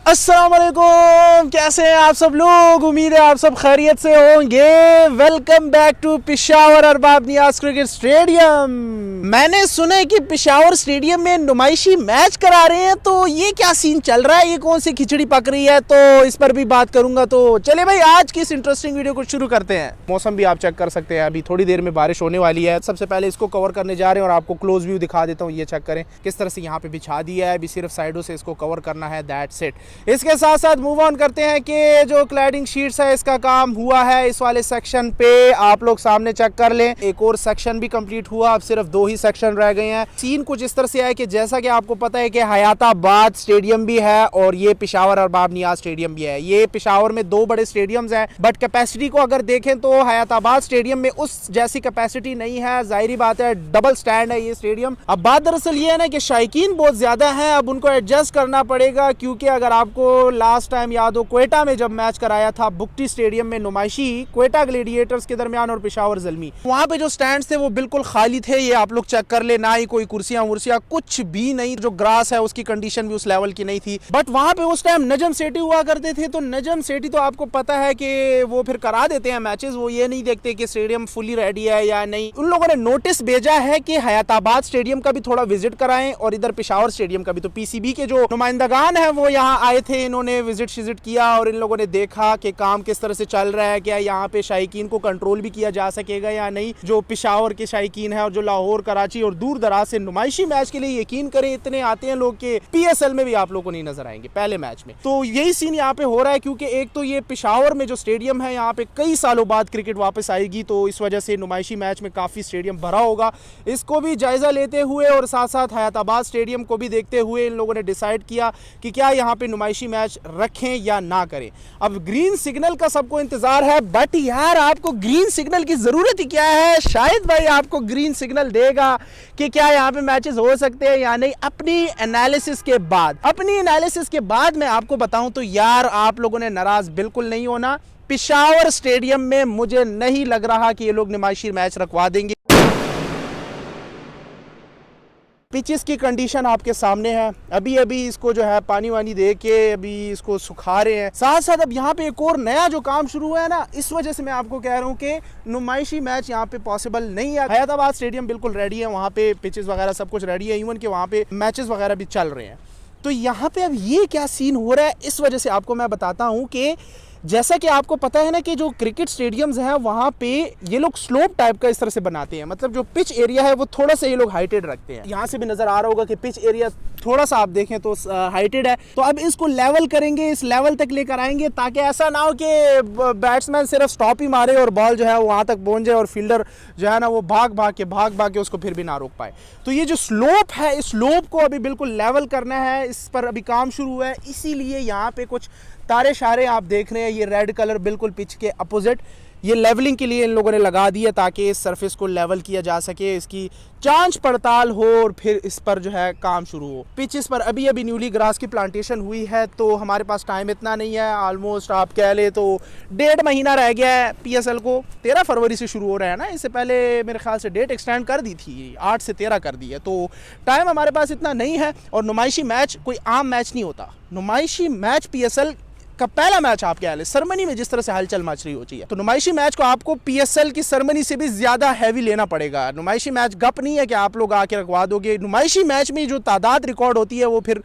अस्सलाम वालेकुम, कैसे हैं आप सब लोग। उम्मीद है आप सब खैरियत से होंगे। Welcome back to Peshawar Arbab Niaz cricket stadium. मैंने सुना है कि पिशावर स्टेडियम में नुमाइशी मैच करा रहे हैं, तो ये क्या सीन चल रहा है, ये कौन सी खिचड़ी पक रही है, तो इस पर भी बात करूंगा। तो चले भाई आज की इस इंटरेस्टिंग वीडियो को शुरू करते हैं। मौसम भी आप चेक कर सकते हैं, अभी थोड़ी देर में बारिश होने वाली है। सबसे पहले इसको कवर करने जा रहे हैं और आपको क्लोज व्यू दिखा देता हूँ। ये चेक करें किस तरह से यहाँ पे बिछा दिया है, अभी सिर्फ साइडों से इसको कवर करना है, दैट्स इट। इसके साथ साथ मूव ऑन करते हैं कि जो क्लैडिंग शीट्स है इसका काम हुआ है इस वाले सेक्शन पे, आप लोग सामने चेक कर लें। एक और सेक्शन भी कंप्लीट हुआ, अब सिर्फ 2 ही सेक्शन रह गए हैं। सीन कुछ इस तरह से है कि जैसा कि आपको पता है कि हयाताबाद स्टेडियम भी है और ये पिशावर अरबाब नियाज स्टेडियम भी है। ये पिशावर में 2 बड़े स्टेडियम्स हैं, बट कैपेसिटी को अगर देखें तो हयाताबाद स्टेडियम में उस जैसी कैपेसिटी नहीं है। जाहिर बात है, डबल स्टैंड है ये स्टेडियम। अब बात दरअसल ये है ना कि शायकीन बहुत ज्यादा है, अब उनको एडजस्ट करना पड़ेगा, क्योंकि अगर आपको लास्ट टाइम याद हो क्वेटा में जब मैच कराया था बुक्टी स्टेडियम में नुमाइशी क्वेटा ग्लेडिएटर्स के दरमियान और पिशावर ज़ल्मी, वहां पे जो स्टैंड्स थे वो बिल्कुल खाली थे। ये आप लोग चेक कर ले, ना ही कोई कुर्सियां वुर्सियां कुछ भी नहीं। जो ग्रास है उसकी कंडीशन भी उस लेवल की नहीं थी। बट वहां पे उस टाइम नजम सेठी हुआ करते थे, तो नजम सेठी तो आपको पता है कि वो फिर करा देते हैं मैचेस, वो ये नहीं देखते कि स्टेडियम फुली रेडी है या नहीं। उन लोगों ने नोटिस भेजा है कि हयाताबाद स्टेडियम का भी थोड़ा विजिट कराएं और इधर पिशावर स्टेडियम का भी। तो पीसीबी के जो नुमाइंदगान है वो यहाँ आए थे, इन्होंने विजिट किया और इन लोगों ने देखा कि काम किस तरह से चल रहा है, क्या यहाँ पे शायकीन को कंट्रोल भी किया जा सकेगा या नहीं। जो पिशावर के शायकीन है और जो लाहौर, कराची और दूर दराज से नुमाइशी मैच के लिए यकीन करें इतने आते हैं लोग के पीएसएल में भी आप लोगों को नहीं नजर आएंगे पहले मैच में। तो यही सीन यहाँ पे हो रहा है, क्योंकि एक तो ये पिशावर में जो स्टेडियम है यहाँ पे कई सालों बाद क्रिकेट वापस आएगी, तो इस वजह से नुमाइशी मैच में काफी स्टेडियम भरा होगा। इसको भी जायजा लेते हुए और साथ साथ हयाताबाद स्टेडियम को भी देखते हुए इन लोगों ने डिसाइड किया कि क्या यहाँ पे नुमाइशी मैच रखें या ना करें। अब ग्रीन सिग्नल का सबको इंतजार है, बट यार आपको ग्रीन सिग्नल की जरूरत ही क्या है। शायद भाई आपको ग्रीन सिग्नल देगा कि क्या यहाँ पे मैचेस हो सकते हैं या नहीं अपनी एनालिसिस के बाद मैं आपको बताऊं तो यार आप लोगों ने नाराज बिल्कुल नहीं होना। पिशावर स्टेडियम में मुझे नहीं लग रहा कि ये लोग नुमाइशी मैच रखवा देंगे। पिचेस की कंडीशन आपके सामने है, अभी अभी इसको जो है पानी वानी दे के अभी इसको सुखा रहे हैं। साथ साथ अब यहाँ पे एक और नया जो काम शुरू हुआ है ना, इस वजह से मैं आपको कह रहा हूँ कि नुमाइशी मैच यहाँ पे पॉसिबल नहीं है। हयाताबाद स्टेडियम बिल्कुल रेडी है, वहाँ पे पिचेस वगैरह सब कुछ रेडी है, इवन कि वहाँ पे मैचेस वगैरह भी चल रहे हैं। तो यहाँ पे अब ये क्या सीन हो रहा है, इस वजह से आपको मैं बताता हूँ कि जैसा कि आपको पता है ना कि जो क्रिकेट स्टेडियम्स हैं वहाँ पे ये लोग स्लोप टाइप का इस तरह से बनाते हैं, मतलब जो पिच एरिया है वो थोड़ा सा ये लोग हाइटेड रखते हैं। यहाँ से भी नजर आ रहा होगा कि पिच एरिया थोड़ा सा आप देखें तो हाइटेड है। तो अब इसको लेवल करेंगे, इस लेवल तक लेकर आएंगे, ताकि ऐसा ना हो कि बैट्समैन सिर्फ स्टॉप ही मारे और बॉल जो है वहाँ तक पहुँच जाए और फील्डर जो है ना वो भाग भाग के उसको फिर भी ना रोक पाए। तो ये जो स्लोप है, इस स्लोप को अभी बिल्कुल लेवल करना है, इस पर अभी काम शुरू हुआ है। इसीलिए यहाँ पे कुछ तारे शारे आप देख रहे हैं, ये रेड कलर बिल्कुल पिच के अपोजिट, ये लेवलिंग के लिए इन लोगों ने लगा दी है ताकि इस सरफेस को लेवल किया जा सके, इसकी जांच पड़ताल हो और फिर इस पर जो है काम शुरू हो। पिच इस पर अभी अभी न्यूली ग्रास की प्लांटेशन हुई है, तो हमारे पास टाइम इतना नहीं है। ऑलमोस्ट आप कह ले तो 1.5 महीना रह गया है पीएसएल को। 13 फरवरी से शुरू हो रहा है ना, इससे पहले मेरे ख्याल से डेट एक्सटेंड कर दी थी, 8 से 13 कर दी है। तो टाइम हमारे पास इतना नहीं है और नुमाइशी मैच कोई आम मैच नहीं होता। नुमाइशी मैच पीएसएल का पहला मैच आप क्या है सरमनी में जिस तरह से हलचल मच रही होती है, तो नुमाइशी मैच को आपको पीएसएल की सरमनी से भी ज्यादा हैवी लेना पड़ेगा। नुमाइशी मैच गप नहीं है कि आप लोग आके रखवा दोगे। नुमाइशी मैच में जो तादाद रिकॉर्ड होती है वो फिर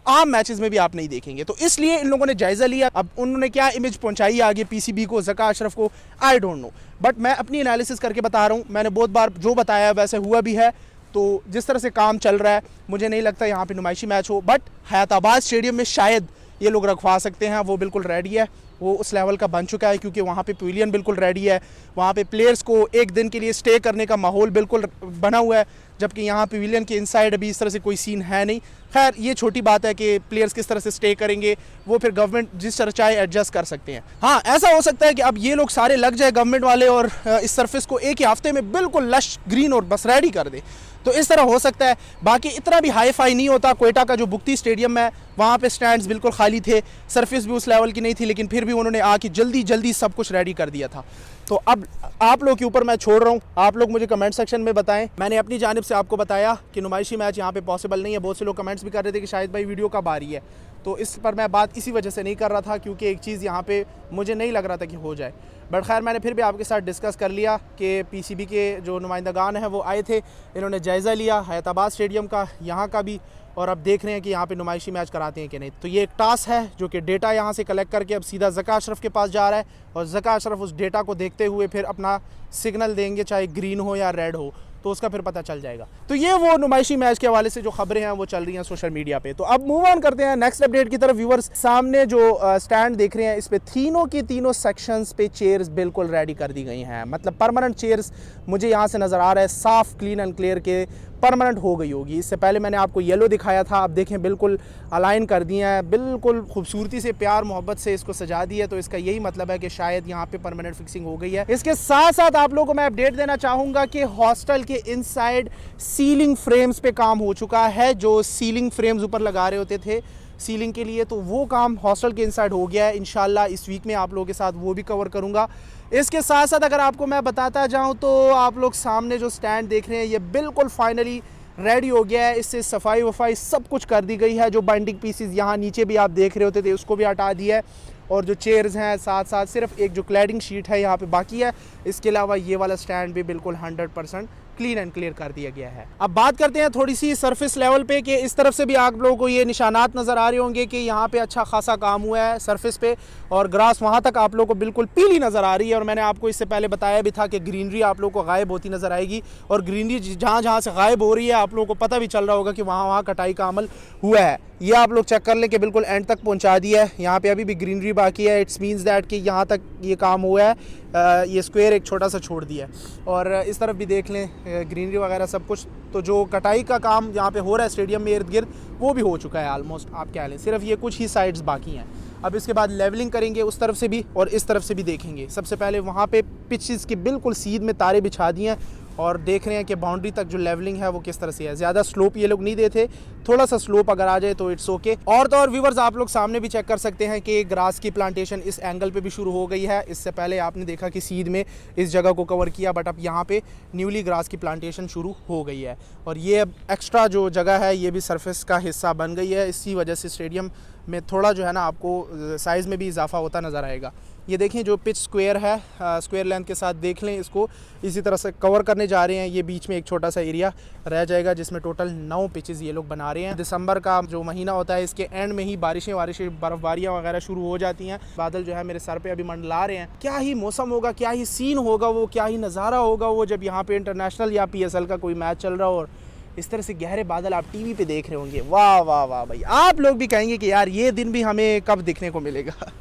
आम मैचेस में भी आप नहीं देखेंगे। तो इसलिए इन लोगों ने जायजा लिया। अब उन्होंने क्या इमेज पहुंचाई आगे पीसीबी को, ज़का अशरफ को, आई डोंट नो, बट मैं अपनी एनालिसिस करके बता रहा हूँ। मैंने बहुत बार जो बताया वैसे हुआ भी है। तो जिस तरह से काम चल रहा है मुझे नहीं लगता यहाँ पे नुमाइशी मैच हो, बट हयाताबाद स्टेडियम में शायद ये लोग रखवा सकते हैं। वो बिल्कुल रेडी है, वो उस लेवल का बन चुका है, क्योंकि वहाँ पे पवेलियन बिल्कुल रेडी है, वहाँ पे प्लेयर्स को एक दिन के लिए स्टे करने का माहौल बिल्कुल बना हुआ है, जबकि यहाँ पवेलियन के इनसाइड अभी इस तरह से कोई सीन है नहीं। खैर ये छोटी बात है कि प्लेयर्स किस तरह से स्टे करेंगे, वो फिर गवर्नमेंट जिस तरह चाहे एडजस्ट कर सकते हैं। हाँ, ऐसा हो सकता है कि अब ये लोग सारे लग जाए गवर्नमेंट वाले और इस सरफेस को एक ही हफ्ते में बिल्कुल लश ग्रीन और बस रेडी कर दे, तो इस तरह हो सकता है। बाकी इतना भी हाई फाई नहीं होता। क्वेटा का जो बुक्ती स्टेडियम है वहाँ पे स्टैंड्स बिल्कुल खाली थे, सरफेस भी उस लेवल की नहीं थी, लेकिन फिर भी उन्होंने आके जल्दी जल्दी सब कुछ रेडी कर दिया था। तो अब आप लोग के ऊपर मैं छोड़ रहा हूँ, आप लोग मुझे कमेंट सेक्शन में बताएं। मैंने अपनी जानिब से आपको बताया कि नुमाइशी मैच यहाँ पे पॉसिबल नहीं है। बहुत से लोग कमेंट्स भी कर रहे थे कि शायद भाई वीडियो कब आ रही है, तो इस पर मैं बात इसी वजह से नहीं कर रहा था, क्योंकि एक चीज़ यहाँ पे मुझे नहीं लग रहा था कि हो जाए। बट खैर मैंने फिर भी आपके साथ डिस्कस कर लिया कि पीसीबी के जो नुमाइंदगान हैं वो आए थे, इन्होंने जायज़ा लिया हैदराबाद स्टेडियम का, यहाँ का भी, और अब देख रहे हैं कि यहाँ पे नुमाइशी मैच कराते हैं कि नहीं। तो ये एक टास्क है जो कि डेटा यहाँ से कलेक्ट करके अब सीधा ज़का अशरफ के पास जा रहा है, और ज़का अशरफ उस डेटा को देखते हुए फिर अपना सिग्नल देंगे, चाहे ग्रीन हो या रेड हो, तो उसका फिर पता चल जाएगा। तो ये वो नुमाइशी मैच के हवाले से जो खबरें हैं वो चल रही हैं सोशल मीडिया पे। तो अब मूव ऑन करते हैं नेक्स्ट अपडेट की तरफ। व्यूअर्स, सामने जो स्टैंड देख रहे हैं, इस पे तीनों की तीनों सेक्शंस पे चेयर्स बिल्कुल रेडी कर दी गई हैं। मतलब परमानेंट चेयर्स मुझे यहाँ से नज़र आ रहा है, साफ क्लीन एंड क्लियर के परमानेंट हो गई होगी। इससे पहले मैंने आपको येलो दिखाया था, आप देखें बिल्कुल अलाइन कर दिया है, बिल्कुल खूबसूरती से प्यार मोहब्बत से इसको सजा दिया है। तो इसका यही मतलब है कि शायद यहाँ पे परमानेंट फिक्सिंग हो गई है। इसके साथ साथ आप लोगों को मैं अपडेट देना चाहूँगा कि हॉस्टल के इनसाइड सीलिंग फ्रेम्स पे काम हो चुका है। जो सीलिंग फ्रेम्स ऊपर लगा रहे होते थे सीलिंग के लिए, तो वो काम हॉस्टल के इनसाइड हो गया है। इंशाल्लाह इस वीक में आप लोगों के साथ वो भी कवर करूँगा। इसके साथ साथ अगर आपको मैं बताता जाऊं तो आप लोग सामने जो स्टैंड देख रहे हैं ये बिल्कुल फाइनली रेडी हो गया है। इससे सफाई वफाई सब कुछ कर दी गई है। जो बाइंडिंग पीसीज यहाँ नीचे भी आप देख रहे होते थे उसको भी हटा दिया है, और जो चेयर्स हैं साथ साथ सिर्फ एक जो क्लैडिंग शीट है यहाँ पे बाकी है। इसके अलावा ये वाला स्टैंड भी बिल्कुल 100% क्लीन एंड क्लियर कर दिया गया है। अब बात करते हैं थोड़ी सी सरफेस लेवल पे कि इस तरफ से भी आप लोगों को ये निशानात नज़र आ रहे होंगे कि यहाँ पे अच्छा खासा काम हुआ है सरफेस पे, और ग्रास वहाँ तक आप लोगों को बिल्कुल पीली नज़र आ रही है। और मैंने आपको इससे पहले बताया भी था कि ग्रीनरी आप लोगों को गायब होती नज़र आएगी, और ग्रीनरी जहाँ जहाँ से गायब हो रही है आप लोगों को पता भी चल रहा होगा कि वहाँ कटाई का अमल हुआ है। ये आप लोग चेक कर लें कि बिल्कुल एंड तक पहुँचा दिया है। यहाँ पे अभी भी ग्रीनरी बाकी है। इट्स मीन्स दैट कि यहाँ तक ये काम हुआ है। ये स्क्वायर एक छोटा सा छोड़ दिया है, और इस तरफ भी देख लें ग्रीनरी वगैरह सब कुछ। तो जो कटाई का काम यहाँ पे हो रहा है स्टेडियम में इर्द गिर्द, वो भी हो चुका है ऑलमोस्ट। आप क्या लें, सिर्फ ये कुछ ही साइड्स बाकी हैं। अब इसके बाद लेवलिंग करेंगे उस तरफ से भी और इस तरफ से भी देखेंगे। सबसे पहले वहाँ पे पिचेस की बिल्कुल सीध में तारे बिछा दिए हैं, और देख रहे हैं कि बाउंड्री तक जो लेवलिंग है वो किस तरह से है। ज़्यादा स्लोप ये लोग नहीं देते, थोड़ा सा स्लोप अगर आ जाए तो इट्स ओके। और तो और व्यूवर्स, आप लोग सामने भी चेक कर सकते हैं कि ग्रास की प्लांटेशन इस एंगल पे भी शुरू हो गई है। इससे पहले आपने देखा कि सीध में इस जगह को कवर किया, बट अब यहाँ पे न्यूली ग्रास की प्लांटेशन शुरू हो गई है। और ये अब एक्स्ट्रा जो जगह है ये भी सरफेस का हिस्सा बन गई है। इसी वजह से स्टेडियम में थोड़ा जो है ना आपको साइज़ में भी इजाफा होता नज़र आएगा। ये देखें जो पिच स्क्वायर है, स्क्वायर लेंथ के साथ देख लें इसको, इसी तरह से कवर करने जा रहे हैं। ये बीच में एक छोटा सा एरिया रह जाएगा जिसमें टोटल 9 पिचेस ये लोग बना रहे हैं। दिसंबर का जो महीना होता है इसके एंड में ही बारिशें बर्फबारियाँ वगैरह शुरू हो जाती हैं। बादल जो है मेरे सर पे अभी मंडला रहे हैं। क्या ही मौसम होगा, क्या ही सीन होगा वो, क्या ही नज़ारा होगा वो, जब यहाँ पे इंटरनेशनल या PSL का कोई मैच चल रहा हो और इस तरह से गहरे बादल आप टीवी पे देख रहे होंगे। वाह वाह वाह भाई, आप लोग भी कहेंगे कि यार ये दिन भी हमें कब देखने को मिलेगा।